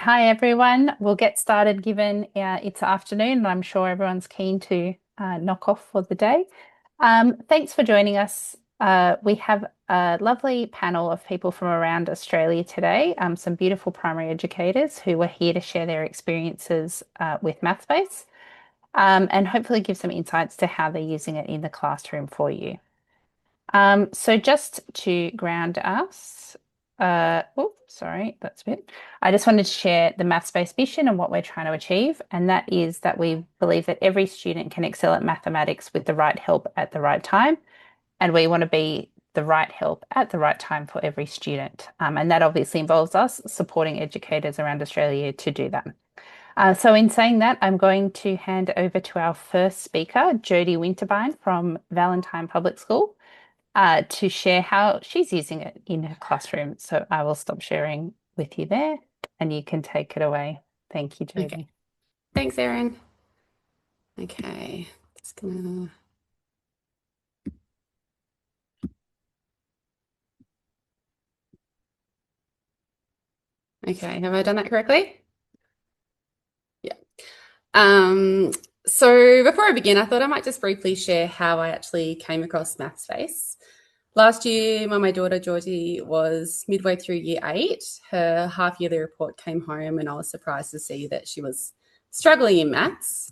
Hi everyone. We'll get started given it's afternoon and I'm sure everyone's keen to knock off for the day. Thanks for joining us. We have a lovely panel of people from around Australia today, some beautiful primary educators who are here to share their experiences with Mathspace and hopefully give some insights to how they're using it in the classroom for you. So just to ground us, sorry, that's a bit. I just wanted to share the Mathspace mission and what we're trying to achieve, and that is that we believe that every student can excel at mathematics with the right help at the right time, and we want to be the right help at the right time for every student. And that obviously involves us supporting educators around Australia to do that. So in saying that, I'm going to hand over to our first speaker, Jody Winterbine from Valentine Public School, to share how she's using it in her classroom. So I will stop sharing with you there and you can take it away. Thank you, Jody. Okay. Thanks, Erin. Okay, just gonna... Okay, have I done that correctly? Yeah. So before I begin, I thought I might just briefly share how I actually came across Mathspace. Last year, when my daughter Jody was midway through year 8, her half-yearly report came home and I was surprised to see that she was struggling in maths.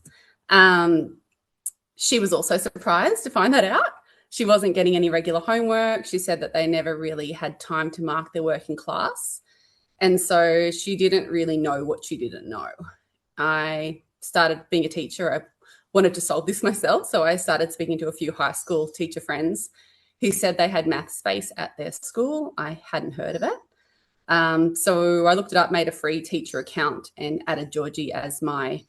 She was also surprised to find that out. She wasn't getting any regular homework. She said that they never really had time to mark their work in class. And so she didn't really know what she didn't know. I started being a teacher. I wanted to solve this myself. So I started speaking to a few high school teacher friends who said they had Mathspace at their school. I hadn't heard of it. So I looked it up, made a free teacher account and added Georgie as my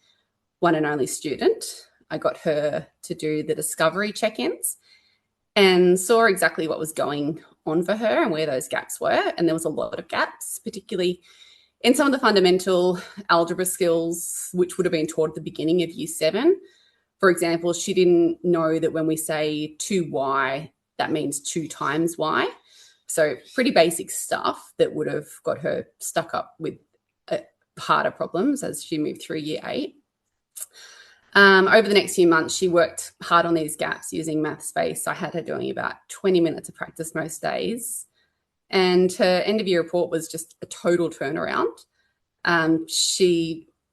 one and only student. I got her to do the discovery check-ins and saw exactly what was going on for her and where those gaps were. And there was a lot of gaps, particularly in some of the fundamental algebra skills, which would have been taught at the beginning of year 7. For example, she didn't know that when we say 2y, that means 2 times y. So pretty basic stuff that would have got her stuck up with harder problems as she moved through year 8. Over the next few months, she worked hard on these gaps using Mathspace. I had her doing about 20 minutes of practice most days. And her end of year report was just a total turnaround.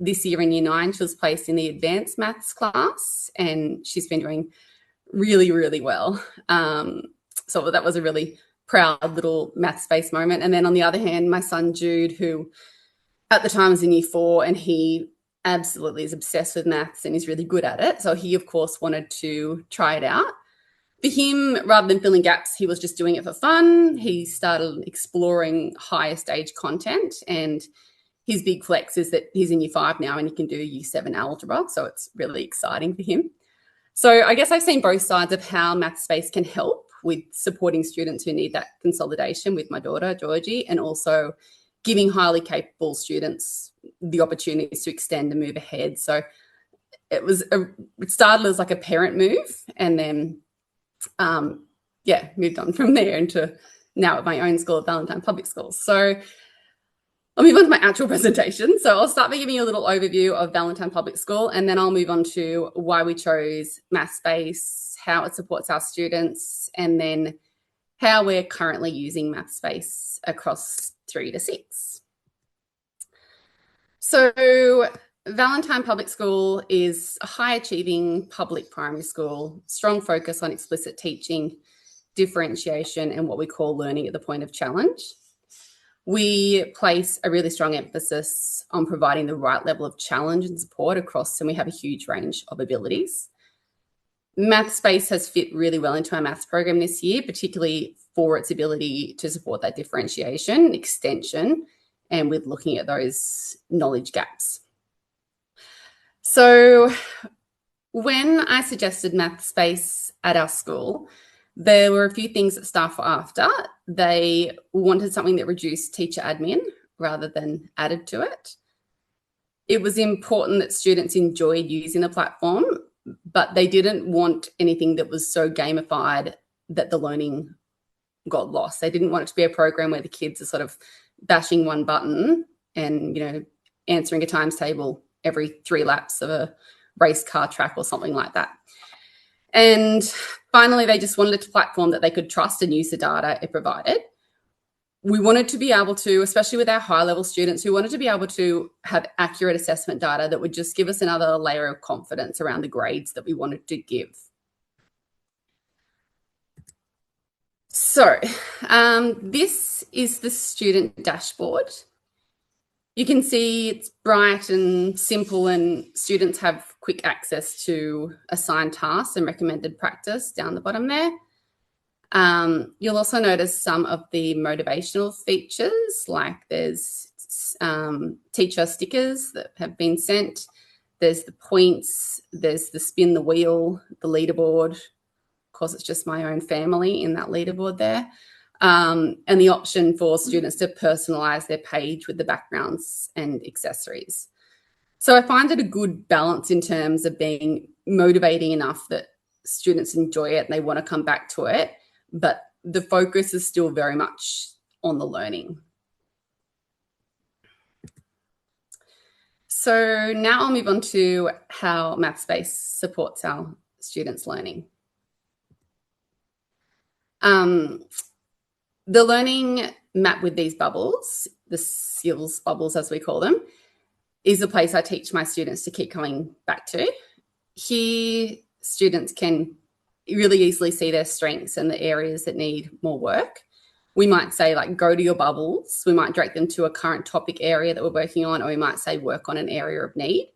This year in year 9, she was placed in the advanced maths class and she's been doing really, really well. So that was a really proud little Mathspace moment. And then on the other hand, my son Jude, who at the time was in year 4 and he absolutely is obsessed with maths and is really good at it. So he, of course, wanted to try it out. For him, rather than filling gaps, he was just doing it for fun. He started exploring higher stage content and his big flex is that he's in year 5 now and he can do year 7 algebra. So it's really exciting for him. So I guess I've seen both sides of how Mathspace can help with supporting students who need that consolidation with my daughter, Georgie, and also giving highly capable students the opportunities to extend and move ahead. So it started as like a parent move and then, moved on from there into now at my own school at Valentine Public School. So I'll move on to my actual presentation. So I'll start by giving you a little overview of Valentine Public School, and then I'll move on to why we chose Mathspace, how it supports our students, and then how we're currently using Mathspace across 3 to 6. So Valentine Public School is a high-achieving public primary school, strong focus on explicit teaching, differentiation, and what we call learning at the point of challenge. We place a really strong emphasis on providing the right level of challenge and support across, and we have a huge range of abilities. Mathspace has fit really well into our maths program this year, particularly for its ability to support that differentiation, extension, and with looking at those knowledge gaps. So when I suggested Mathspace at our school, there were a few things that staff were after. They wanted something that reduced teacher admin rather than added to it. It was important that students enjoyed using the platform, but they didn't want anything that was so gamified that the learning got lost. They didn't want it to be a program where the kids are sort of bashing one button and, answering a times table every 3 laps of a race car track or something like that. And finally, they just wanted a platform that they could trust and use the data it provided. We wanted to be able to, especially with our high-level students, we wanted to be able to have accurate assessment data that would just give us another layer of confidence around the grades that we wanted to give. So this is the student dashboard. You can see it's bright and simple, and students have quick access to assigned tasks and recommended practice down the bottom there. You'll also notice some of the motivational features, like there's teacher stickers that have been sent. There's the points, there's the spin the wheel, the leaderboard. Of course, it's just my own family in that leaderboard there. And the option for students to personalize their page with the backgrounds and accessories. So I find it a good balance in terms of being motivating enough that students enjoy it and they want to come back to it, but the focus is still very much on the learning. So now I'll move on to how Mathspace supports our students' learning. The learning map with these bubbles, the skills bubbles as we call them, is a place I teach my students to keep coming back to. Here, students can really easily see their strengths and the areas that need more work. We might say, like, go to your bubbles. We might direct them to a current topic area that we're working on, or we might say work on an area of need.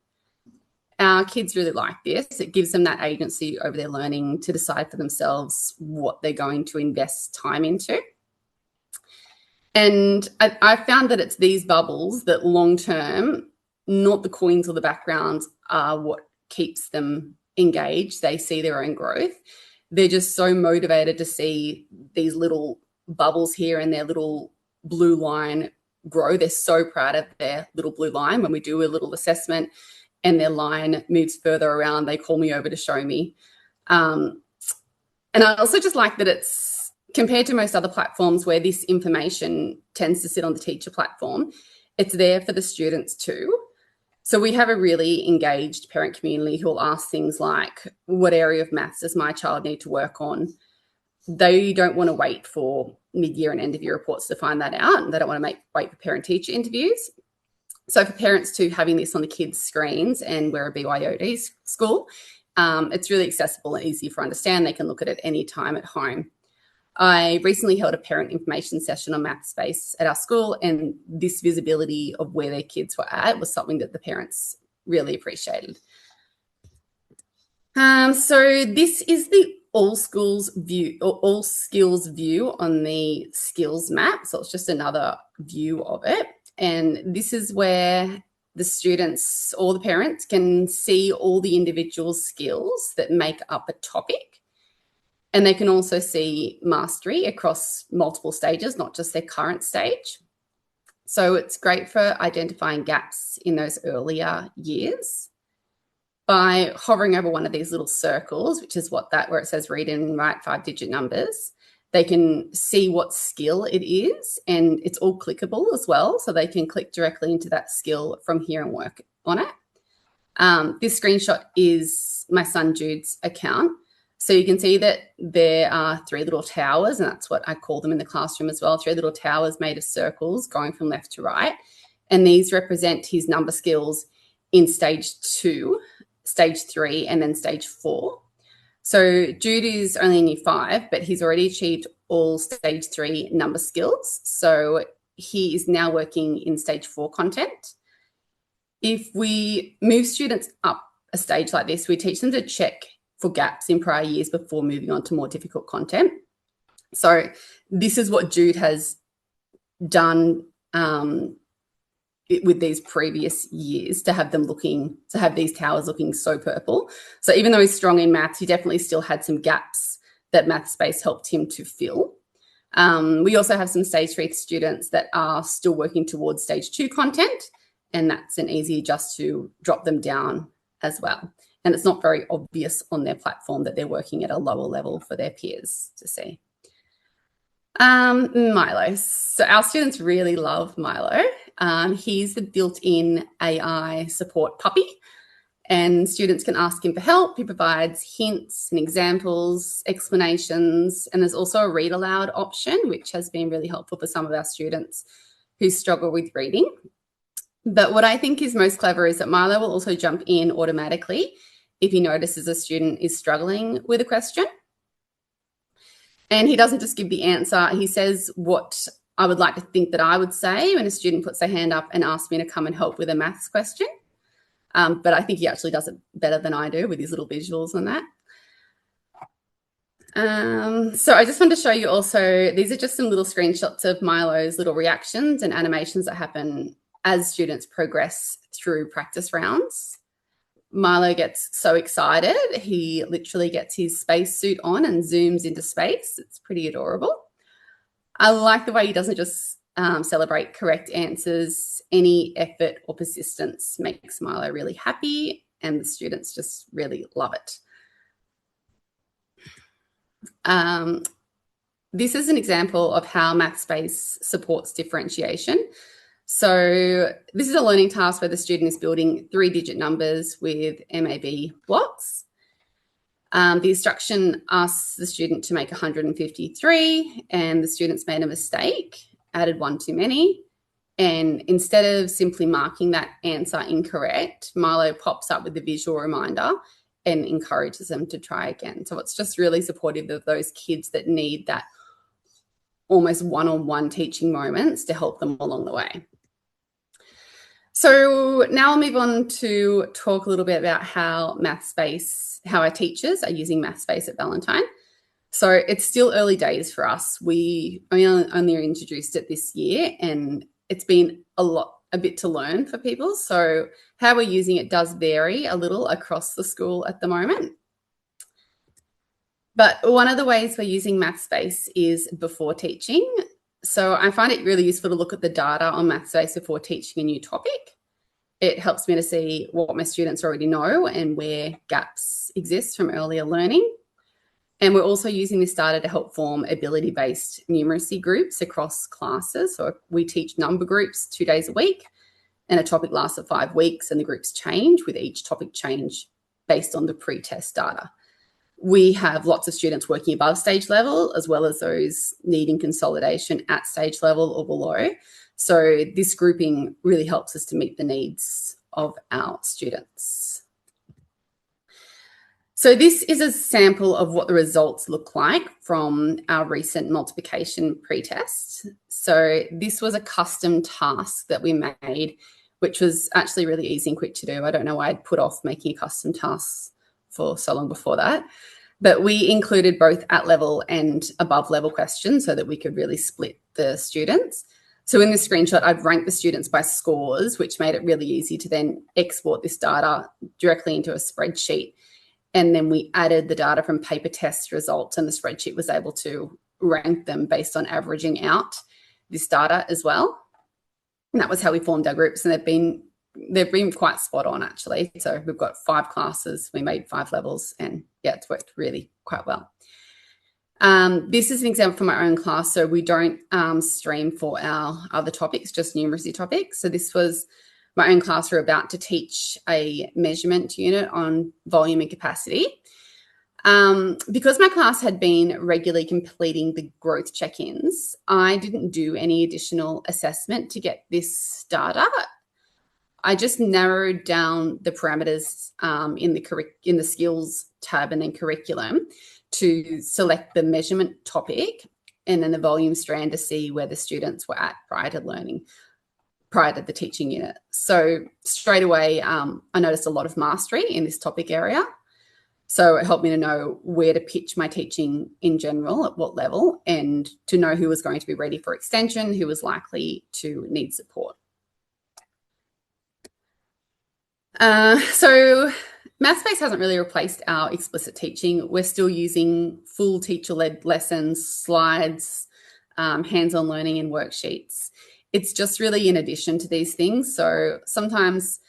Our kids really like this. It gives them that agency over their learning to decide for themselves what they're going to invest time into. And I found that it's these bubbles that long-term, not the coins or the backgrounds, are what keeps them engaged. They see their own growth. They're just so motivated to see these little bubbles here and their little blue line grow. They're so proud of their little blue line. When we do a little assessment and their line moves further around, they call me over to show me. And I also just like that it's, compared to most other platforms where this information tends to sit on the teacher platform, it's there for the students too. So we have a really engaged parent community who will ask things like, what area of maths does my child need to work on? They don't want to wait for mid-year and end-of-year reports to find that out. And they don't want to wait for parent-teacher interviews. So for parents too, having this on the kids' screens, and we're a BYOD school, it's really accessible and easy for understand. They can look at it any time at home. I recently held a parent information session on Mathspace at our school, and this visibility of where their kids were at was something that the parents really appreciated. So this is the all skills view on the skills map. So it's just another view of it. And this is where the students or the parents can see all the individual skills that make up a topic. And they can also see mastery across multiple stages, not just their current stage. So it's great for identifying gaps in those earlier years. By hovering over one of these little circles, which is where it says read and write 5-digit numbers, they can see what skill it is, and it's all clickable as well. So they can click directly into that skill from here and work on it. This screenshot is my son Jude's account. So you can see that there are 3 little towers, and that's what I call them in the classroom as well, 3 little towers made of circles going from left to right. And these represent his number skills in stage 2, stage 3, and then stage 4. So Jude is only in year 5, but he's already achieved all stage 3 number skills. So he is now working in stage 4 content. If we move students up a stage like this, we teach them to check for gaps in prior years before moving on to more difficult content. So this is what Jude has done with these previous years to have these towers looking so purple. So even though he's strong in maths, he definitely still had some gaps that Mathspace helped him to fill. We also have some stage 3 students that are still working towards stage 2 content, and that's an easy adjust to drop them down as well. And it's not very obvious on their platform that they're working at a lower level for their peers to see. Milo. So our students really love Milo. He's the built-in AI support puppy, and students can ask him for help. He provides hints and examples, explanations, and there's also a read aloud option, which has been really helpful for some of our students who struggle with reading. But what I think is most clever is that Milo will also jump in automatically if he notices a student is struggling with a question. And he doesn't just give the answer. He says what I would like to think that I would say when a student puts their hand up and asks me to come and help with a maths question. But I think he actually does it better than I do with his little visuals on that. So I just wanted to show you also, these are just some little screenshots of Milo's little reactions and animations that happen as students progress through practice rounds. Milo gets so excited, he literally gets his spacesuit on and zooms into space. It's pretty adorable. I like the way he doesn't just celebrate correct answers. Any effort or persistence makes Milo really happy, and the students just really love it. This is an example of how Mathspace supports differentiation. So this is a learning task where the student is building 3-digit numbers with MAB blocks. The instruction asks the student to make 153, and the student's made a mistake, added one too many. And instead of simply marking that answer incorrect, Milo pops up with a visual reminder and encourages them to try again. So it's just really supportive of those kids that need that almost one-on-one teaching moments to help them along the way. So now I'll move on to talk a little bit about how our teachers are using Mathspace at Valentine. So it's still early days for us. We only introduced it this year, and it's been a bit to learn for people. So how we're using it does vary a little across the school at the moment. But one of the ways we're using Mathspace is before teaching. So I find it really useful to look at the data on Mathspace before teaching a new topic. It helps me to see what my students already know and where gaps exist from earlier learning. And we're also using this data to help form ability-based numeracy groups across classes. So we teach number groups 2 days a week, and a topic lasts for 5 weeks, and the groups change with each topic change based on the pre-test data. We have lots of students working above stage level, as well as those needing consolidation at stage level or below. So this grouping really helps us to meet the needs of our students. So this is a sample of what the results look like from our recent multiplication pretest. So this was a custom task that we made, which was actually really easy and quick to do. I don't know why I'd put off making a custom task for so long before that. But we included both at level and above level questions so that we could really split the students. So in this screenshot, I've ranked the students by scores, which made it really easy to then export this data directly into a spreadsheet. And then we added the data from paper test results, and the spreadsheet was able to rank them based on averaging out this data as well. And that was how we formed our groups, and they've been quite spot on actually. So we've got 5 classes, we made 5 levels, and yeah, it's worked really quite well. This is an example from my own class. So we don't stream for our other topics, just numeracy topics. So this was my own class. We're about to teach a measurement unit on volume and capacity. Because my class had been regularly completing the growth check-ins, I didn't do any additional assessment to get this data. I just narrowed down the parameters in the skills tab and then curriculum to select the measurement topic and then the volume strand to see where the students were at prior to the teaching unit. So straight away, I noticed a lot of mastery in this topic area. So it helped me to know where to pitch my teaching in general, at what level, and to know who was going to be ready for extension, who was likely to need support. So Mathspace hasn't really replaced our explicit teaching. We're still using full teacher-led lessons, slides, hands-on learning and worksheets. It's just really in addition to these things. So sometimes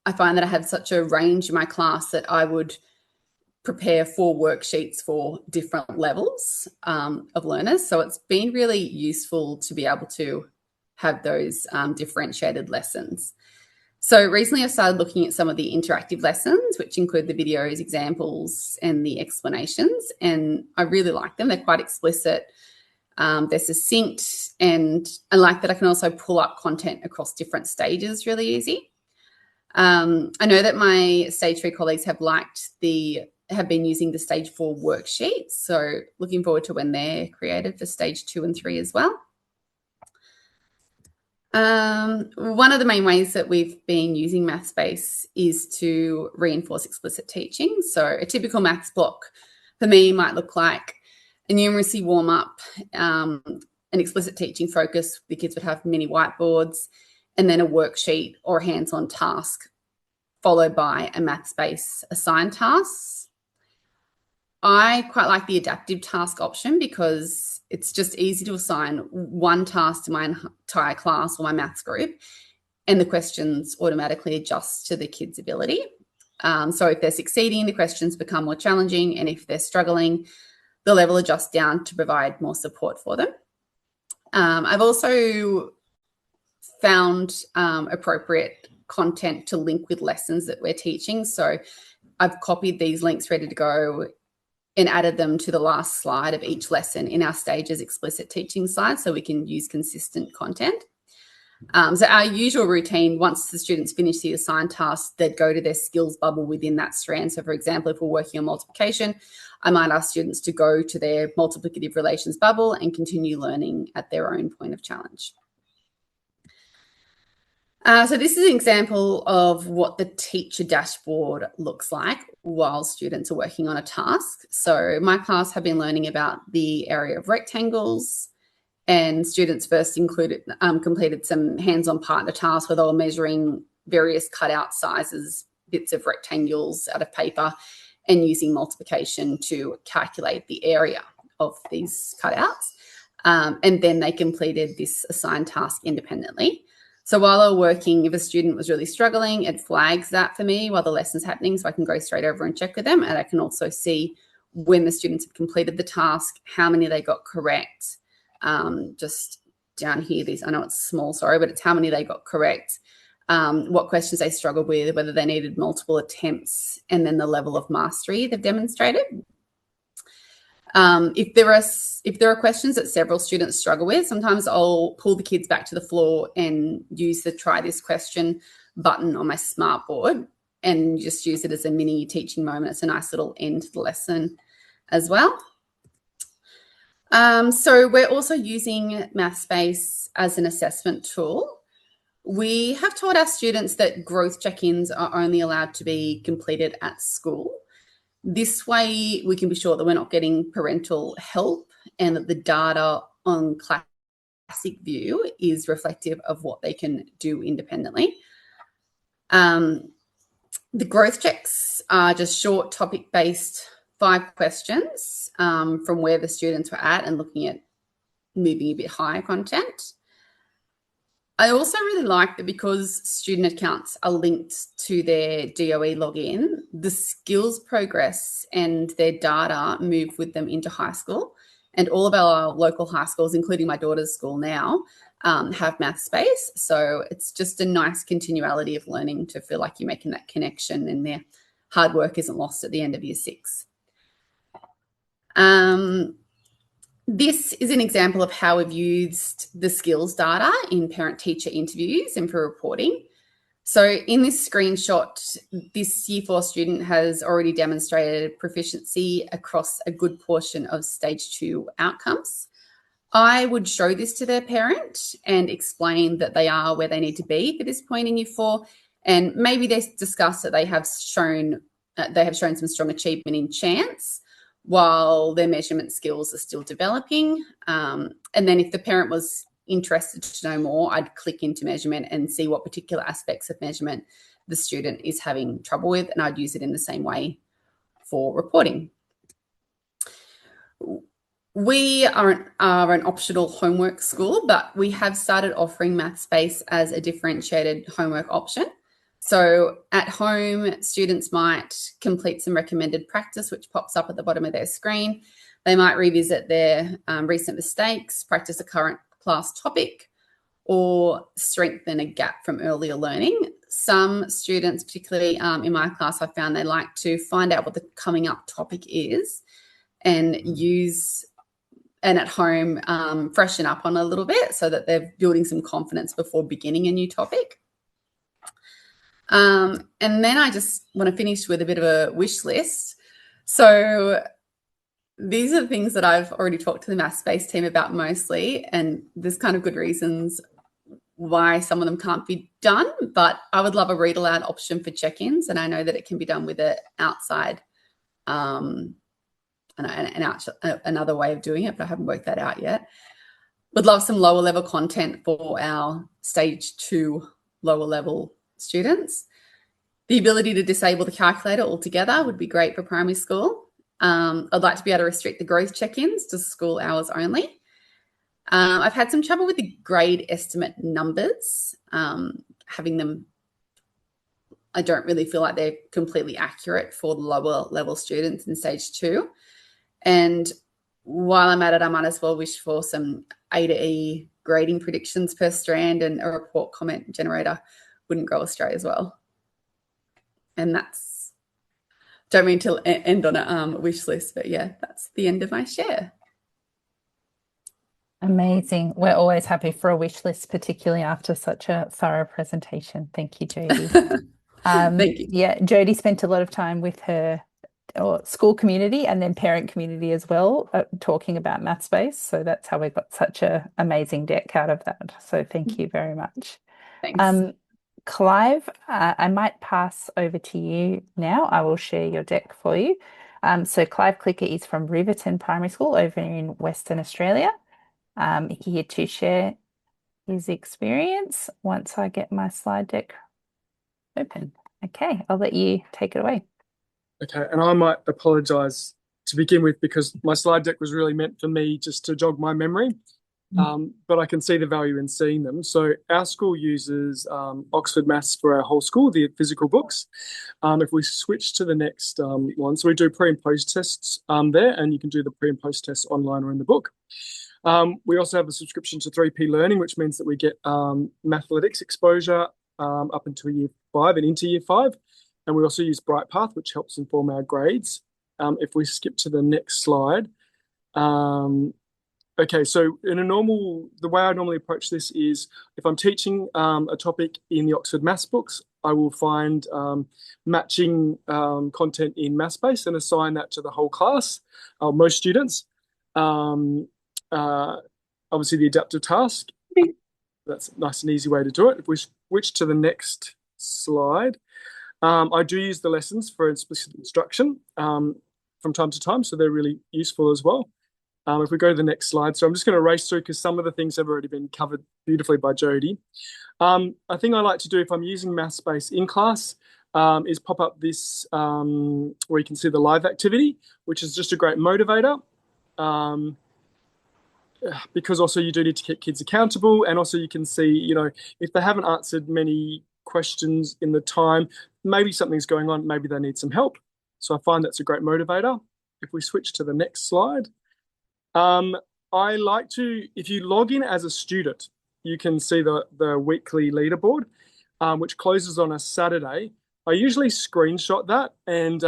I find that I have such a range in my class that I would prepare 4 worksheets for different levels of learners. So it's been really useful to be able to have those differentiated lessons. So recently I've started looking at some of the interactive lessons, which include the videos, examples, and the explanations, and I really like them. They're quite explicit, they're succinct, and I like that I can also pull up content across different stages really easy. I know that my Stage 3 colleagues have been using the Stage 4 worksheets, so looking forward to when they're created for Stage 2 and 3 as well. One of the main ways that we've been using Mathspace is to reinforce explicit teaching. So a typical maths block for me might look like a numeracy warm-up, an explicit teaching focus. The kids would have mini whiteboards, and then a worksheet or a hands-on task, followed by a Mathspace assigned tasks. I quite like the adaptive task option because it's just easy to assign one task to my entire class or my maths group, and the questions automatically adjust to the kids' ability. So if they're succeeding, the questions become more challenging, and if they're struggling, the level adjusts down to provide more support for them. I've also found appropriate content to link with lessons that we're teaching. So I've copied these links ready to go and added them to the last slide of each lesson in our Stages explicit teaching slide so we can use consistent content. So our usual routine, once the students finish the assigned task, they'd go to their skills bubble within that strand. So for example, if we're working on multiplication, I might ask students to go to their multiplicative relations bubble and continue learning at their own point of challenge. So this is an example of what the teacher dashboard looks like while students are working on a task. So my class have been learning about the area of rectangles, and students first completed some hands-on partner tasks where they were measuring various cutout sizes, bits of rectangles out of paper, and using multiplication to calculate the area of these cutouts. And then they completed this assigned task independently. So while they're working, if a student was really struggling, it flags that for me while the lesson's happening, so I can go straight over and check with them. And I can also see when the students have completed the task, how many they got correct. Just down here, I know it's small, sorry, but it's how many they got correct, what questions they struggled with, whether they needed multiple attempts, and then the level of mastery they've demonstrated. If there are questions that several students struggle with, sometimes I'll pull the kids back to the floor and use the try this question button on my smartboard and just use it as a mini teaching moment. It's a nice little end to the lesson as well. So we're also using Mathspace as an assessment tool. We have taught our students that growth check-ins are only allowed to be completed at school. This way we can be sure that we're not getting parental help and that the data on classic view is reflective of what they can do independently. The growth checks are just short topic-based 5 questions from where the students were at and looking at moving a bit higher content. I also really like that because student accounts are linked to their DOE login, the skills progress and their data move with them into high school. And all of our local high schools, including my daughter's school now, have Mathspace. So it's just a nice continuality of learning to feel like you're making that connection and their hard work isn't lost at the end of year 6. This is an example of how we've used the skills data in parent-teacher interviews and for reporting. So in this screenshot, this year 4 student has already demonstrated proficiency across a good portion of stage 2 outcomes. I would show this to their parent and explain that they are where they need to be for this point in year 4, and maybe they discuss that they have shown some strong achievement in chance, while their measurement skills are still developing. And then if the parent was interested to know more, I'd click into measurement and see what particular aspects of measurement the student is having trouble with, and I'd use it in the same way for reporting. We are an optional homework school, but we have started offering Mathspace as a differentiated homework option. So at home, students might complete some recommended practice, which pops up at the bottom of their screen. They might revisit their recent mistakes, practice a current class topic, or strengthen a gap from earlier learning. Some students, particularly in my class, I found they like to find out what the coming up topic is and at home freshen up on a little bit so that they're building some confidence before beginning a new topic. And then I just want to finish with a bit of a wish list. So these are the things that I've already talked to the Mathspace team about mostly, and there's kind of good reasons why some of them can't be done, but I would love a read aloud option for check-ins, and I know that it can be done with an outside another way of doing it, but I haven't worked that out yet. Would love some lower level content for our stage 2 lower level students. The ability to disable the calculator altogether would be great for primary school. I'd like to be able to restrict the growth check-ins to school hours only. I've had some trouble with the grade estimate numbers, having them. I don't really feel like they're completely accurate for the lower level students in stage 2. And while I'm at it, I might as well wish for some A to E grading predictions per strand, and a report comment generator wouldn't go astray as well. And that's, don't mean to end on a wish list, but yeah, that's the end of my share. Amazing. We're always happy for a wish list, particularly after such a thorough presentation. Thank you, Jody. Thank you. Yeah, Jody spent a lot of time with her school community and then parent community as well, talking about Mathspace. So that's how we got such an amazing deck out of that. So thank you very much. Thanks. Clive, I might pass over to you now. I will share your deck for you. So Clive Klicker is from Riverton Primary School over in Western Australia. Here to share his experience once I get my slide deck open. Okay, I'll let you take it away. Okay, and I might apologise to begin with because my slide deck was really meant for me just to jog my memory, but I can see the value in seeing them. So our school uses Oxford Maths for our whole school, the physical books. If we switch to the next one, so we do pre and post tests there, and you can do the pre and post tests online or in the book. We also have a subscription to 3P Learning, which means that we get mathletics exposure up until year 5 and into year 5. And we also use Brightpath, which helps inform our grades. If we skip to the next slide. Okay, so the way I normally approach this is if I'm teaching a topic in the Oxford Maths books, I will find matching content in Mathspace and assign that to the whole class, most students. Obviously, the adaptive task, that's a nice and easy way to do it. If we switch to the next slide, I do use the lessons for explicit instruction from time to time, so they're really useful as well. If we go to the next slide, so I'm just going to race through because some of the things have already been covered beautifully by Jody. A thing I like to do if I'm using Mathspace in class is pop up this where you can see the live activity, which is just a great motivator. Because also you do need to keep kids accountable, and also you can see, if they haven't answered many questions in the time, maybe something's going on, maybe they need some help. So I find that's a great motivator. If we switch to the next slide, I like to, if you log in as a student, you can see the weekly leaderboard, which closes on a Saturday. I usually screenshot that and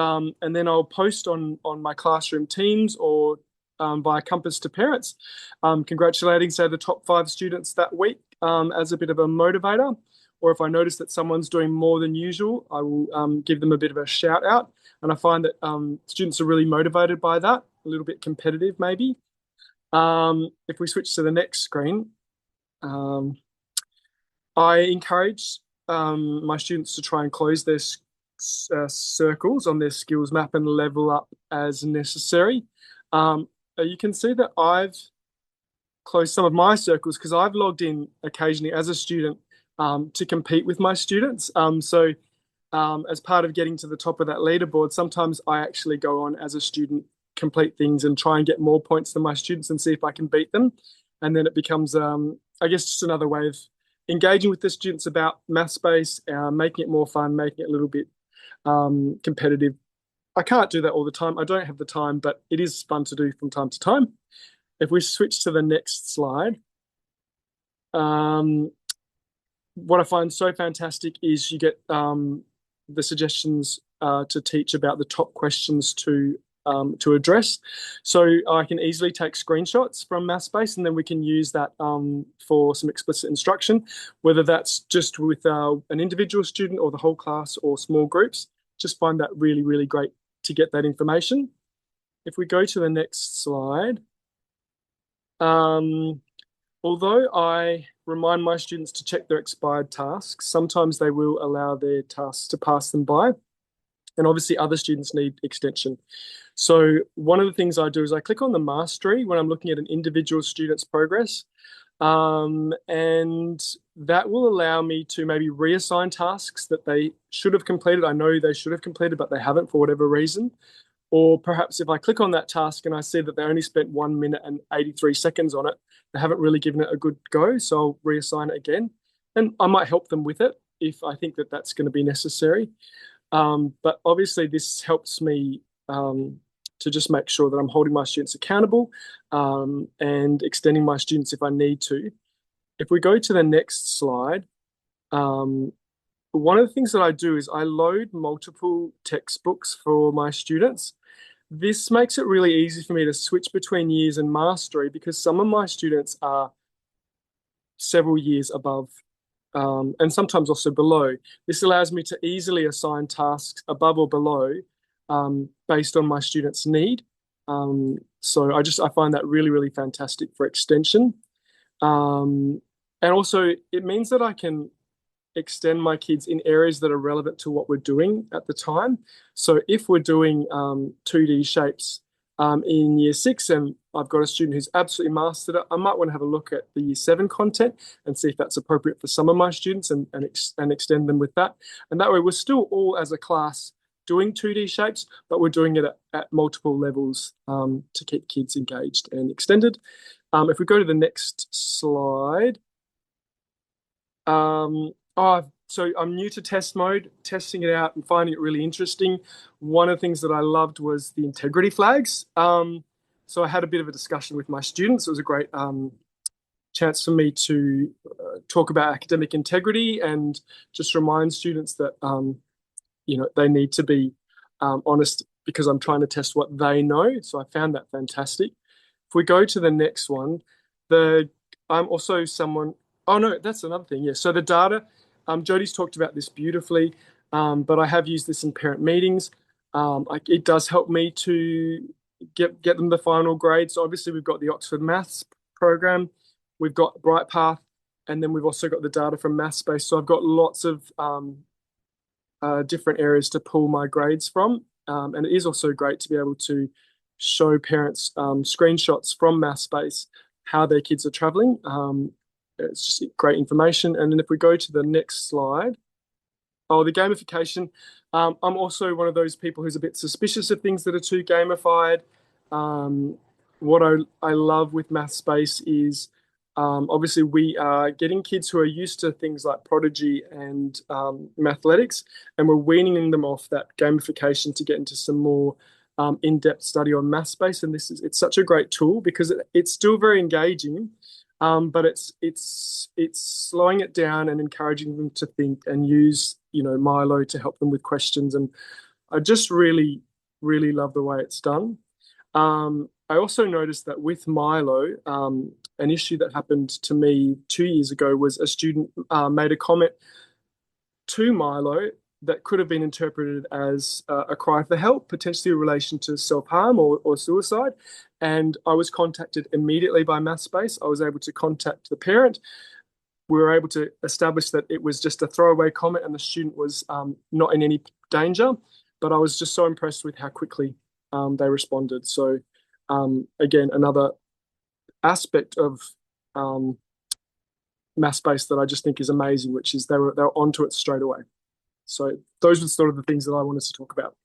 then I'll post on my classroom teams or via Compass to parents, congratulating, say, the top 5 students that week as a bit of a motivator. Or if I notice that someone's doing more than usual, I will give them a bit of a shout out. And I find that students are really motivated by that, a little bit competitive maybe. If we switch to the next screen, I encourage my students to try and close their circles on their skills map and level up as necessary. You can see that I've closed some of my circles because I've logged in occasionally as a student to compete with my students. So as part of getting to the top of that leaderboard, sometimes I actually go on as a student, complete things and try and get more points than my students and see if I can beat them. And then it becomes, I guess, just another way of engaging with the students about Mathspace, making it more fun, making it a little bit competitive. I can't do that all the time. I don't have the time, but it is fun to do from time to time. If we switch to the next slide, what I find so fantastic is you get the suggestions to teach about the top questions to address. So I can easily take screenshots from Mathspace, and then we can use that for some explicit instruction, whether that's just with an individual student or the whole class or small groups. Just find that really, really great to get that information. If we go to the next slide, although I remind my students to check their expired tasks, sometimes they will allow their tasks to pass them by. And obviously other students need extension. So one of the things I do is I click on the mastery when I'm looking at an individual student's progress. And that will allow me to maybe reassign tasks that they should have completed. I know they should have completed, but they haven't for whatever reason. Or perhaps if I click on that task and I see that they only spent 1 minute and 83 seconds on it, they haven't really given it a good go. So I'll reassign it again. And I might help them with it if I think that that's going to be necessary. But obviously this helps me to just make sure that I'm holding my students accountable and extending my students if I need to. If we go to the next slide, one of the things that I do is I load multiple textbooks for my students. This makes it really easy for me to switch between years and mastery because some of my students are several years above and sometimes also below. This allows me to easily assign tasks above or below based on my students' need. So I find that really, really fantastic for extension. And also it means that I can extend my kids in areas that are relevant to what we're doing at the time. So if we're doing 2D shapes in year 6 and I've got a student who's absolutely mastered it, I might want to have a look at the year 7 content and see if that's appropriate for some of my students and extend them with that. And that way we're still all as a class doing 2D shapes, but we're doing it at multiple levels to keep kids engaged and extended. If we go to the next slide, so I'm new to test mode, testing it out and finding it really interesting. One of the things that I loved was the integrity flags. So I had a bit of a discussion with my students. It was a great chance for me to talk about academic integrity and just remind students that, they need to be honest because I'm trying to test what they know. So I found that fantastic. If we go to the next one, I'm also someone. Oh, no, that's another thing. Yeah. So the data, Jody's talked about this beautifully, but I have used this in parent meetings. It does help me to get them the final grade. So obviously we've got the Oxford Maths program, we've got Brightpath, and then we've also got the data from Mathspace. So I've got lots of different areas to pull my grades from. And it is also great to be able to show parents screenshots from Mathspace, how their kids are traveling. It's just great information. And then if we go to the next slide, the gamification. I'm also one of those people who's a bit suspicious of things that are too gamified. What I love with Mathspace is obviously we are getting kids who are used to things like Prodigy and Mathletics, and we're weaning them off that gamification to get into some more in-depth study on Mathspace. And it's such a great tool because it's still very engaging. But it's slowing it down and encouraging them to think and use, Milo to help them with questions. And I just really, really love the way it's done. I also noticed that with Milo, an issue that happened to me 2 years ago was a student made a comment to Milo that could have been interpreted as a cry for help, potentially in relation to self-harm or suicide. And I was contacted immediately by Mathspace. I was able to contact the parent. We were able to establish that it was just a throwaway comment and the student was not in any danger. But I was just so impressed with how quickly they responded. So again, another aspect of Mathspace that I just think is amazing, which is they were onto it straight away. So those were sort of the things that I wanted to talk about.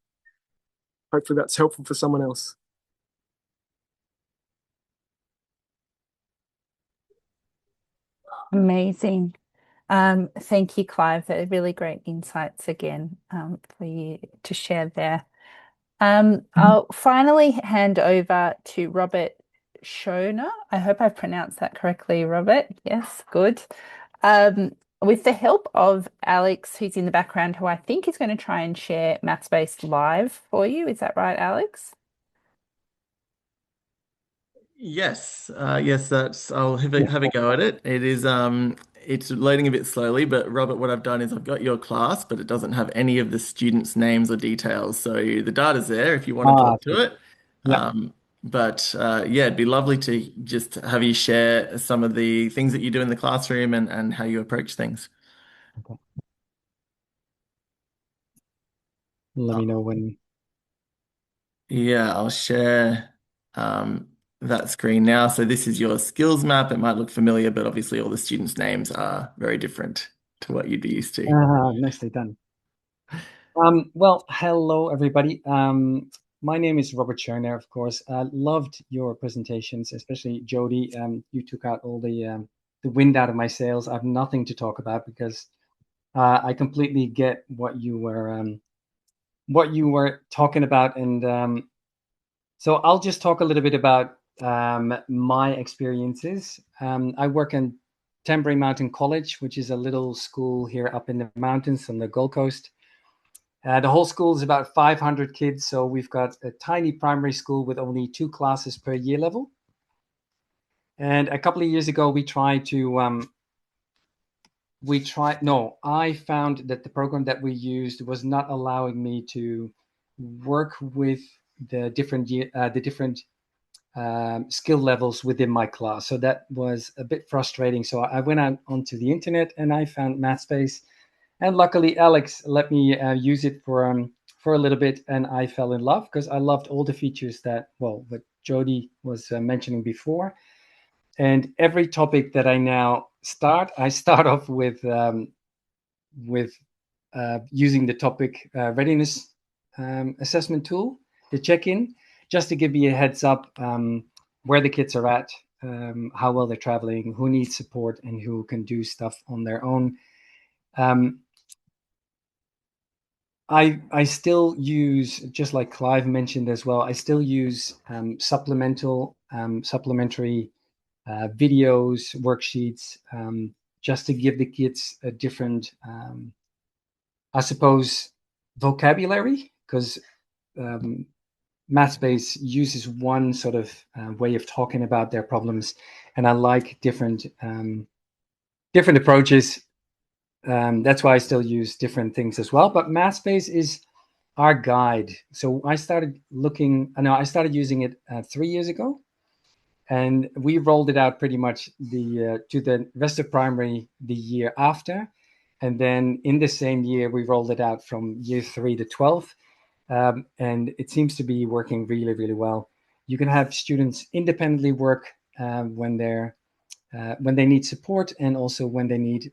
Hopefully that's helpful for someone else. Amazing. Thank you, Clive. They're really great insights again for you to share there. I'll finally hand over to Robert Schonherr. I hope I've pronounced that correctly, Robert. Yes, good. With the help of Alex, who's in the background, who I think is going to try and share Mathspace live for you. Is that right, Alex? Yes, yes, that's I'll have a go at it. It is it's loading a bit slowly, but Robert, what I've done is I've got your class, but it doesn't have any of the students' names or details. So the data's there if you want to talk to it. Yeah. But yeah, it'd be lovely to just have you share some of the things that you do in the classroom and how you approach things. Okay. Let me know when. Yeah, I'll share that screen now. So this is your skills map. It might look familiar, but obviously all the students' names are very different to what you'd be used to. Nicely done. Well, hello, everybody. My name is Robert Schonherr, of course. I loved your presentations, especially Jody. You took out all the wind out of my sails. I have nothing to talk about because I completely get what you were talking about, and so I'll just talk a little bit about my experiences. I work in Tamborine Mountain College, which is a little school here up in the mountains on the Gold Coast. The whole school is about 500 kids, so we've got a tiny primary school with only 2 classes per year level. And a couple of years ago, I found that the program that we used was not allowing me to work with the different skill levels within my class. So that was a bit frustrating. So I went out onto the internet and I found Mathspace. And luckily, Alex let me use it for a little bit, and I fell in love because I loved all the features what Jody was mentioning before. And every topic that I now start, I start off with using the topic readiness assessment tool, the check-in, just to give me a heads up where the kids are at, how well they're traveling, who needs support, and who can do stuff on their own. I still use, just like Clive mentioned as well, I still use supplementary videos, worksheets, just to give the kids a different, I suppose, vocabulary, because Mathspace uses one sort of way of talking about their problems, and I like different approaches. That's why I still use different things as well. But Mathspace is our guide. So I started using it 3 years ago, and we rolled it out pretty much to the rest of primary the year after. And then in the same year, we rolled it out from year 3 to 12. And it seems to be working really, really well. You can have students independently work when they need support, and also when they need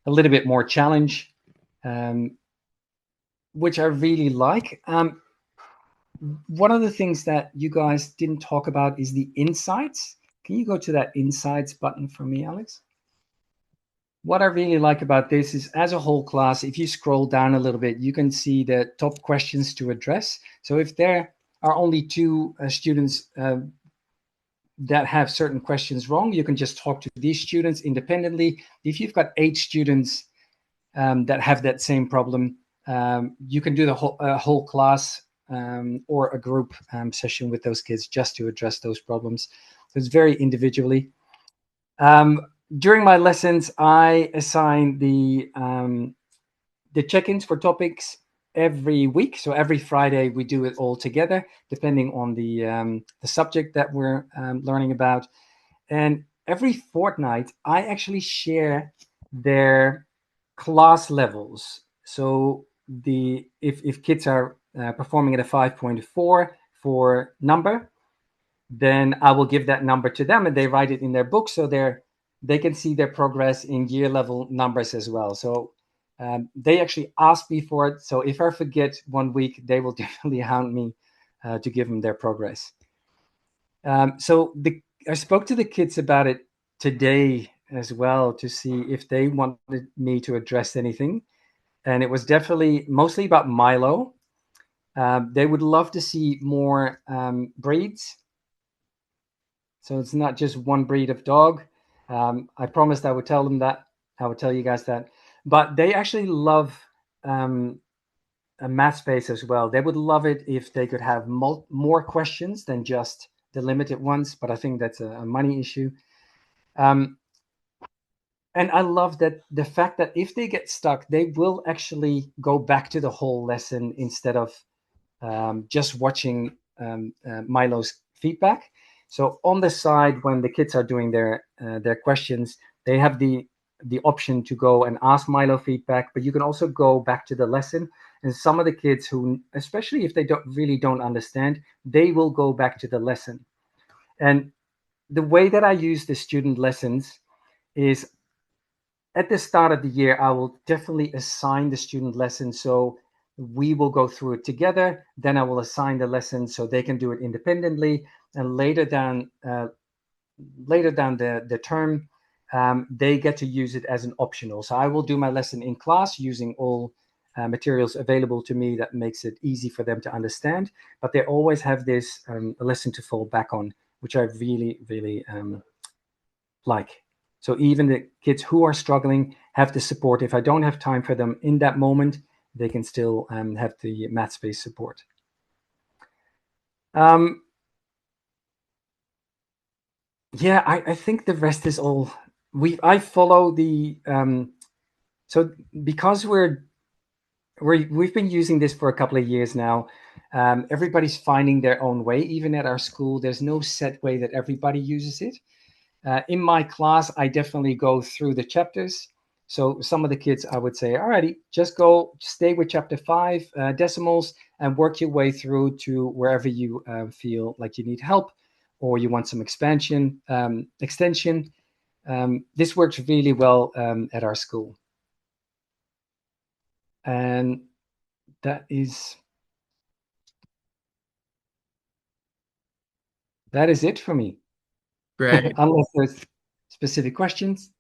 a little bit more challenge, which I really like. One of the things that you guys didn't talk about is the insights. Can you go to that insights button for me, Alex? What I really like about this is, as a whole class, if you scroll down a little bit, you can see the top questions to address. So if there are only 2 students that have certain questions wrong, you can just talk to these students independently. If you've got 8 students that have that same problem, you can do the whole class or a group session with those kids just to address those problems. So it's very individually. During my lessons, I assign the check-ins for topics every week. So every Friday we do it all together, depending on the subject that we're learning about. And every fortnight, I actually share their class levels. So if kids are performing at a 5.4 for number, then I will give that number to them, and they write it in their book, so they can see their progress in year level numbers as well. So they actually ask me for it. So if I forget one week, they will definitely hound me to give them their progress. So I spoke to the kids about it today as well to see if they wanted me to address anything. And it was definitely mostly about Milo. They would love to see more breeds. So it's not just one breed of dog. I promised I would tell them that. I would tell you guys that. But they actually love a Mathspace as well. They would love it if they could have more questions than just the limited ones. But I think that's a money issue. And I love that the fact that if they get stuck, they will actually go back to the whole lesson instead of just watching Milo's feedback. So on the side, when the kids are doing their questions, they have the option to go and ask Milo feedback, but you can also go back to the lesson. And some of the kids who, especially if they don't understand, they will go back to the lesson. And the way that I use the student lessons is at the start of the year, I will definitely assign the student lesson. So we will go through it together. Then I will assign the lesson so they can do it independently. And later down the term, they get to use it as an optional. So I will do my lesson in class using all materials available to me that makes it easy for them to understand. But they always have this lesson to fall back on, which I really, really like. So even the kids who are struggling have the support. If I don't have time for them in that moment, they can still have the Mathspace support. Yeah, I think the rest is all. I follow the. So because we've been using this for a couple of years now, everybody's finding their own way. Even at our school, there's no set way that everybody uses it. In my class, I definitely go through the chapters. So some of the kids, I would say, alrighty, just stay with chapter 5, decimals, and work your way through to wherever you feel like you need help or you want some extension. This works really well at our school. And that is it for me. Great. Unless there's specific questions.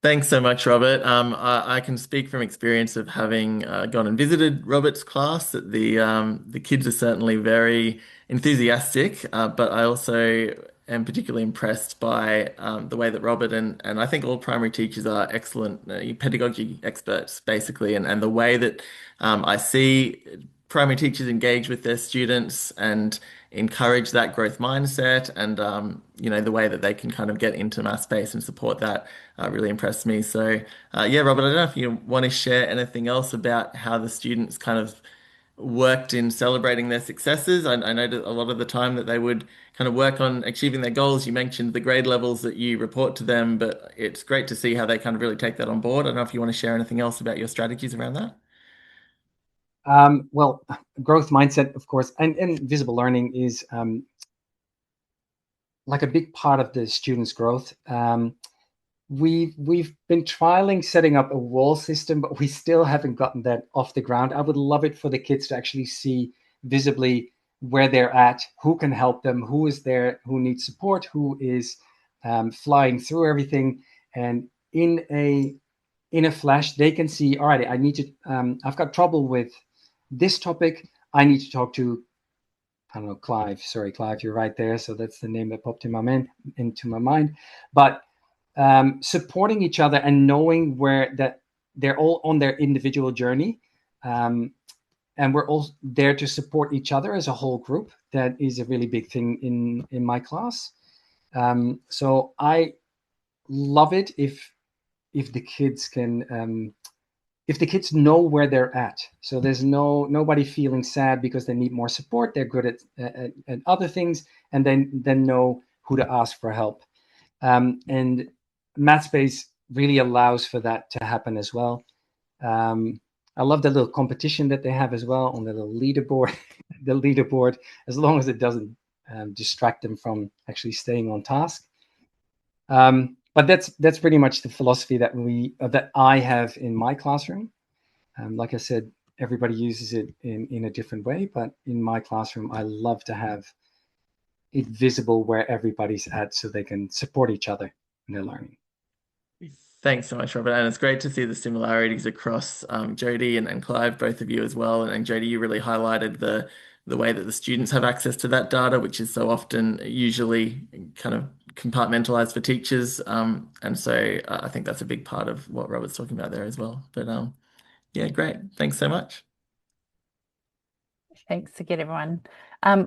Thanks so much, Robert. I can speak from experience of having gone and visited Robert's class. That the kids are certainly very enthusiastic, but I also am particularly impressed by the way that Robert and I think all primary teachers are excellent pedagogy experts, basically, and the way that I see primary teachers engage with their students and encourage that growth mindset and the way that they can kind of get into Mathspace and support that really impressed me. So yeah, Robert, I don't know if you want to share anything else about how the students kind of worked in celebrating their successes. I know that a lot of the time that they would kind of work on achieving their goals. You mentioned the grade levels that you report to them, but it's great to see how they kind of really take that on board. I don't know if you want to share anything else about your strategies around that. Well, growth mindset, of course, and visible learning is like a big part of the students' growth. We've been trialing setting up a wall system, but we still haven't gotten that off the ground. I would love it for the kids to actually see visibly where they're at, who can help them, who is there, who needs support, who is flying through everything, and in a flash, they can see, all right, I need to, I've got trouble with this topic. I need to talk to, I don't know, Clive. Sorry, Clive, you're right there. So that's the name that popped into my mind. But supporting each other and knowing where that they're all on their individual journey. And we're all there to support each other as a whole group. That is a really big thing in my class. So I love it if the kids can if the kids know where they're at. So there's nobody feeling sad because they need more support. They're good at other things, and then know who to ask for help. And Mathspace really allows for that to happen as well. I love the little competition that they have as well on the little leaderboard. The leaderboard, as long as it doesn't distract them from actually staying on task. But that's pretty much the philosophy that I have in my classroom. Like I said, everybody uses it in a different way, but in my classroom, I love to have it visible where everybody's at so they can support each other in their learning. Thanks so much, Robert. And it's great to see the similarities across Jody and Clive, both of you as well. And Jody, you really highlighted the way that the students have access to that data, which is so often usually kind of compartmentalized for teachers. And so I think that's a big part of what Robert's talking about there as well. But yeah, great. Thanks so much. Thanks again, everyone.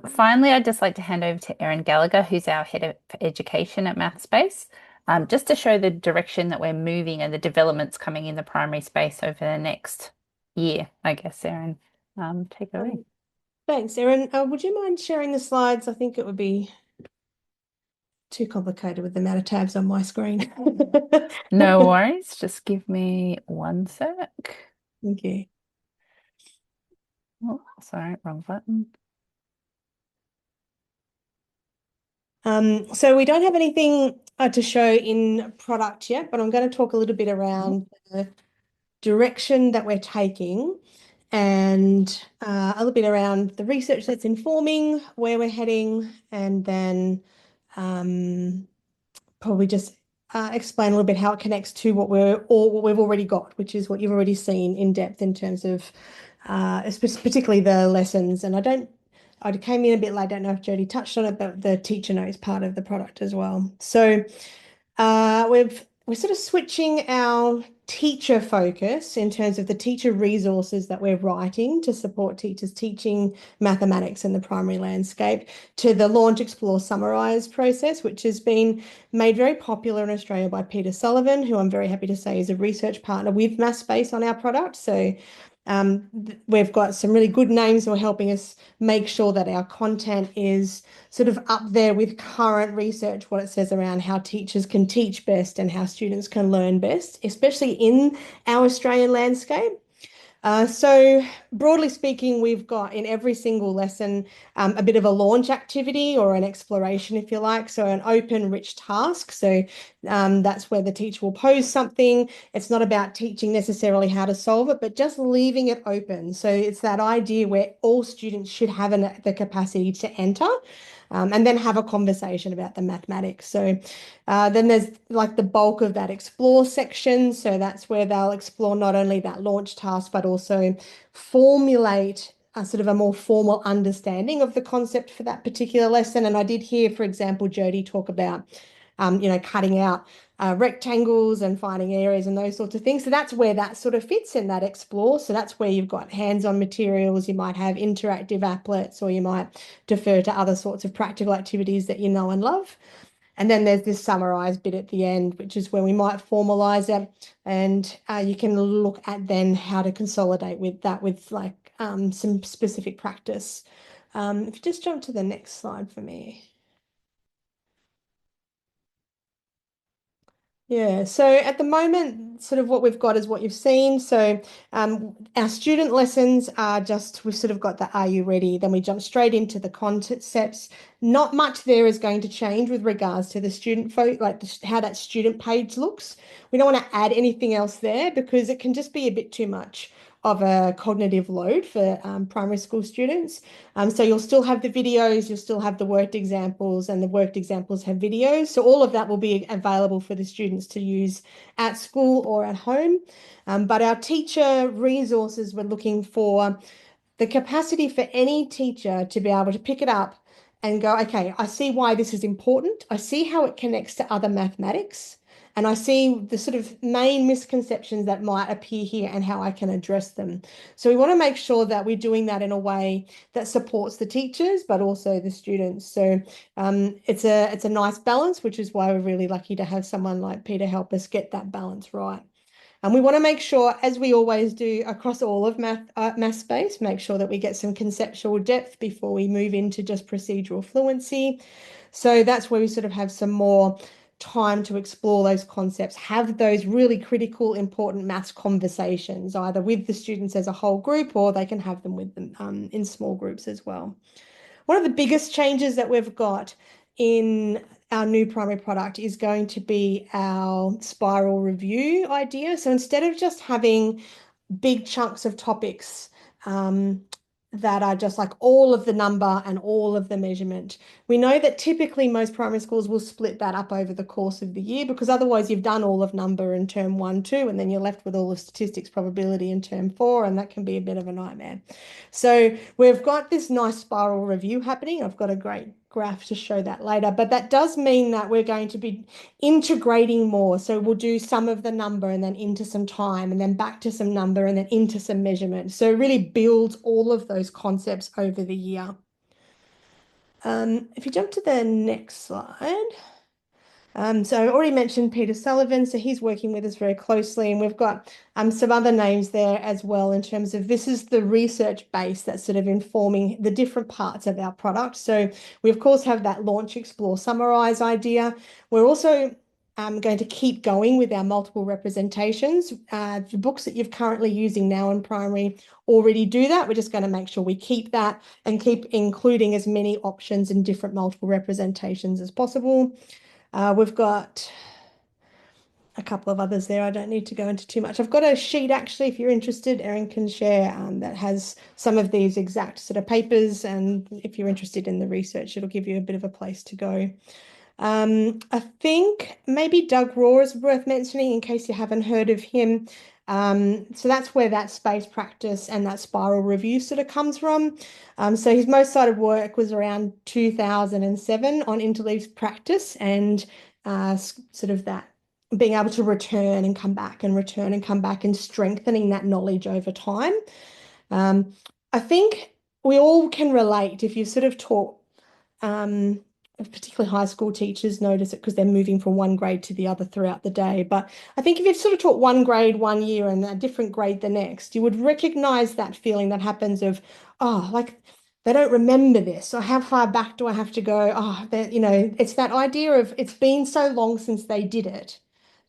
Finally, I'd just like to hand over to Erin Gallagher, who's our head of education at Mathspace, just to show the direction that we're moving and the developments coming in the primary space over the next year, I guess, Erin. Take it away. Thanks, Erin. Would you mind sharing the slides? I think it would be too complicated with the amount of tabs on my screen. No worries. Just give me one sec. Thank you. Oh, sorry, wrong button. So we don't have anything to show in product yet, but I'm going to talk a little bit around the direction that we're taking and a little bit around the research that's informing where we're heading, and then probably just explain a little bit how it connects to what we've already got, which is what you've already seen in depth in terms of particularly the lessons. And I came in a bit late. I don't know if Jody touched on it, but the teacher notes part of the product as well. So we're sort of switching our teacher focus in terms of the teacher resources that we're writing to support teachers teaching mathematics in the primary landscape to the Launch, Explore, Summarise process, which has been made very popular in Australia by Peter Sullivan, who I'm very happy to say is a research partner with Mathspace on our product. So we've got some really good names who are helping us make sure that our content is sort of up there with current research, what it says around how teachers can teach best and how students can learn best, especially in our Australian landscape. So broadly speaking, we've got in every single lesson a bit of a launch activity or an exploration, if you like. So an open, rich task. So that's where the teacher will pose something. It's not about teaching necessarily how to solve it, but just leaving it open. So it's that idea where all students should have the capacity to enter. And then have a conversation about the mathematics. So then there's like the bulk of that explore section. So that's where they'll explore not only that launch task, but also formulate a sort of a more formal understanding of the concept for that particular lesson. And I did hear, for example, Jody talk about, cutting out rectangles and finding areas and those sorts of things. So that's where that sort of fits in that explore. So that's where you've got hands-on materials, you might have interactive applets, or you might defer to other sorts of practical activities that you know and love. And then there's this summarise bit at the end, which is where we might formalise it, and you can look at then how to consolidate with that with like some specific practice. If you just jump to the next slide for me. Yeah, so at the moment, sort of what we've got is what you've seen. So our student lessons are just, we've sort of got the Are You Ready? Then we jump straight into the concepts. Not much there is going to change with regards to the student how that student page looks. We don't want to add anything else there because it can just be a bit too much of a cognitive load for primary school students. So you'll still have the videos, you'll still have the worked examples, and the worked examples have videos. So all of that will be available for the students to use at school or at home. But our teacher resources, we're looking for the capacity for any teacher to be able to pick it up and go, okay, I see why this is important. I see how it connects to other mathematics. And I see the sort of main misconceptions that might appear here and how I can address them. So we want to make sure that we're doing that in a way that supports the teachers, but also the students. So it's a nice balance, which is why we're really lucky to have someone like Peter help us get that balance right. And we want to make sure, as we always do across all of Mathspace, make sure that we get some conceptual depth before we move into just procedural fluency. So that's where we sort of have some more time to explore those concepts, have those really critical, important maths conversations, either with the students as a whole group, or they can have them with them in small groups as well. One of the biggest changes that we've got in our new primary product is going to be our spiral review idea. So instead of just having big chunks of topics that are just like all of the number and all of the measurement. We know that typically most primary schools will split that up over the course of the year, because otherwise you've done all of number in term 1, 2, and then you're left with all of statistics probability in term 4, and that can be a bit of a nightmare. So we've got this nice spiral review happening. I've got a great graph to show that later, but that does mean that we're going to be integrating more. So we'll do some of the number and then into some time and then back to some number and then into some measurement. So it really builds all of those concepts over the year. If you jump to the next slide. So I already mentioned Peter Sullivan, so he's working with us very closely, and we've got some other names there as well in terms of this is the research base that's sort of informing the different parts of our product. So we of course have that launch, explore, summarize idea. We're also going to keep going with our multiple representations. The books that you're currently using now in primary already do that. We're just going to make sure we keep that and keep including as many options and different multiple representations as possible. We've got a couple of others there. I don't need to go into too much. I've got a sheet actually, if you're interested, Erin can share, that has some of these exact sort of papers, and if you're interested in the research, it'll give you a bit of a place to go. I think maybe Doug Raw is worth mentioning in case you haven't heard of him. So that's where that space practice and that spiral review sort of comes from. So his most cited work was around 2007 on interleaves practice and sort of that being able to return and come back and return and come back and strengthening that knowledge over time. I think we all can relate if you've sort of taught particularly high school teachers notice it because they're moving from one grade to the other throughout the day. But I think if you've sort of taught one grade one year and a different grade the next, you would recognize that feeling that happens of, oh, like they don't remember this, or how far back do I have to go? Oh, you know, it's that idea of it's been so long since they did it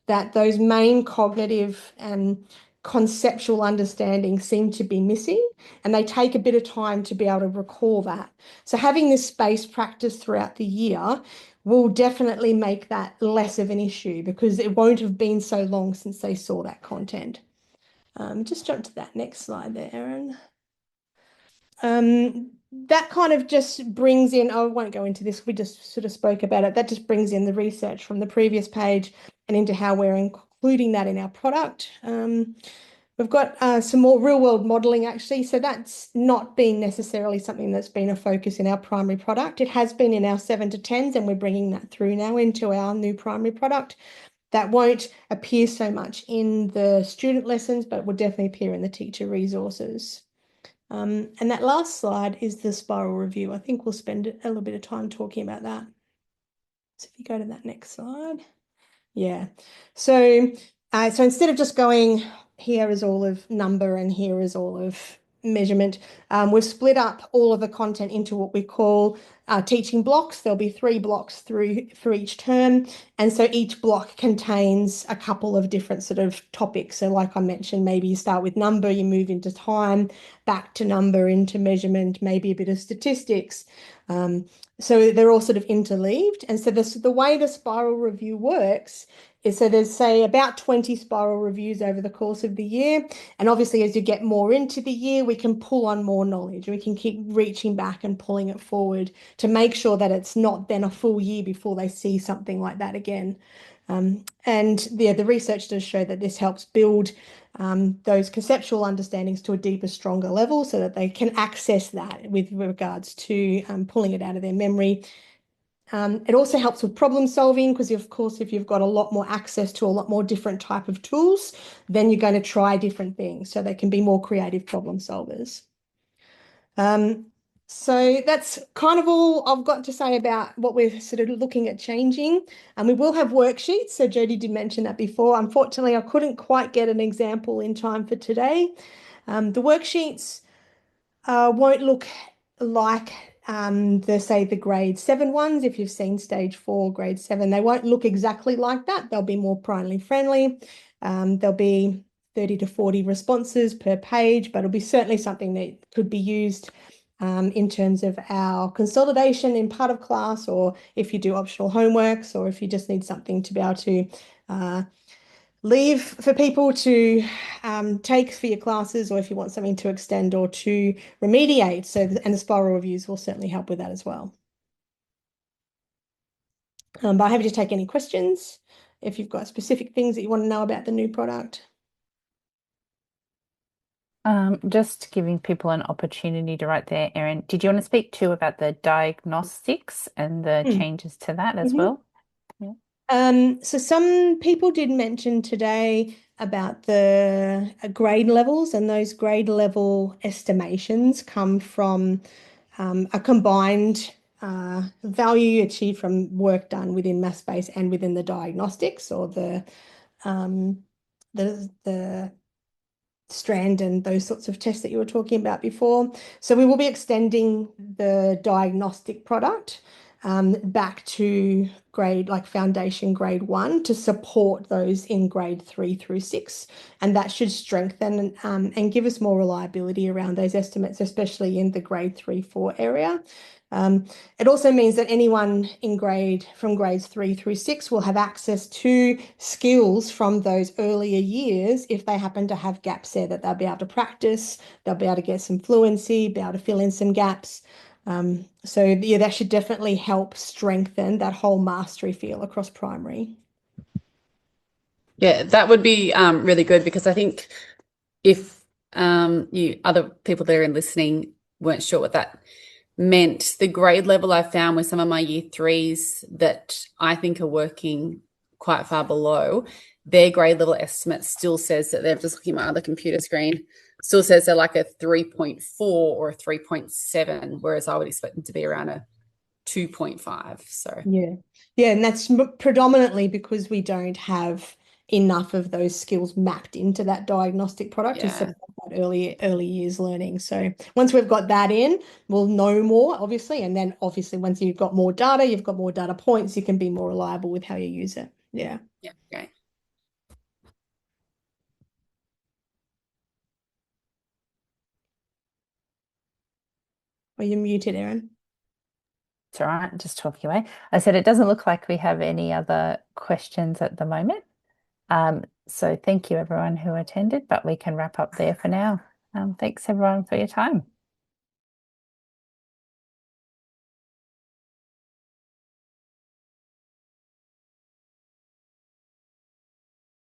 that those main cognitive and conceptual understandings seem to be missing, and they take a bit of time to be able to recall that. So having this space practice throughout the year will definitely make that less of an issue because it won't have been so long since they saw that content. Just jump to that next slide there, Erin. That kind of just brings in, I won't go into this, we just sort of spoke about it. That just brings in the research from the previous page and into how we're including that in our product. We've got some more real world modeling actually. So that's not been necessarily something that's been a focus in our primary product. It has been in our 7 to 10s, and we're bringing that through now into our new primary product. That won't appear so much in the student lessons, but will definitely appear in the teacher resources. And that last slide is the spiral review. I think we'll spend a little bit of time talking about that. So if you go to that next slide. Yeah. So instead of just going, here is all of number and here is all of measurement, we've split up all of the content into what we call teaching blocks. There'll be 3 blocks for each term. And so each block contains a couple of different sort of topics. So like I mentioned, maybe you start with number, you move into time, back to number, into measurement, maybe a bit of statistics. So they're all sort of interleaved. And so the way the spiral review works is, so there's say about 20 spiral reviews over the course of the year. And obviously as you get more into the year, we can pull on more knowledge. We can keep reaching back and pulling it forward to make sure that it's not then a full year before they see something like that again. And the research does show that this helps build those conceptual understandings to a deeper, stronger level so that they can access that with regards to pulling it out of their memory. It also helps with problem solving because, of course, if you've got a lot more access to a lot more different type of tools, then you're going to try different things so they can be more creative problem solvers. So that's kind of all I've got to say about what we're sort of looking at changing. And we will have worksheets. So Jody did mention that before. Unfortunately, I couldn't quite get an example in time for today. The worksheets won't look like the grade 7 ones. If you've seen stage 4, grade 7, they won't look exactly like that. They'll be more primary friendly. There'll be 30 to 40 responses per page, but it'll be certainly something that could be used in terms of our consolidation in part of class, or if you do optional homeworks, or if you just need something to be able to leave for people to take for your classes, or if you want something to extend or to remediate. So, and the spiral reviews will certainly help with that as well. But I'm happy to take any questions if you've got specific things that you want to know about the new product. Just giving people an opportunity to write there. Erin, did you want to speak too about the diagnostics and the changes to that as well? Yeah. So some people did mention today about the grade levels, and those grade level estimations come from a combined value achieved from work done within Mathspace and within the diagnostics, or the strand and those sorts of tests that you were talking about before. So we will be extending the diagnostic product back to grade, like foundation grade 1, to support those in grade 3 through 6. And that should strengthen and give us more reliability around those estimates, especially in the grade 3-4 area. It also means that anyone in from grades 3 through 6 will have access to skills from those earlier years if they happen to have gaps there that they'll be able to practice, they'll be able to get some fluency, be able to fill in some gaps. So yeah, that should definitely help strengthen that whole mastery feel across primary. Yeah, that would be really good, because I think if you other people there and listening weren't sure what that meant, the grade level I found with some of my year 3s that I think are working quite far below, their grade level estimate still says that they're just looking at my other computer screen, still says they're like a 3.4 or a 3.7, whereas I would expect them to be around a 2.5. So yeah, and that's predominantly because we don't have enough of those skills mapped into that diagnostic product to support that early years learning. So once we've got that in, we'll know more, obviously, and then obviously once you've got more data, you've got more data points, you can be more reliable with how you use it. Yeah. Yeah, great. Are you muted, Erin? It's all right, just talking away. I said it doesn't look like we have any other questions at the moment. So thank you everyone who attended, but we can wrap up there for now. Thanks everyone for your time.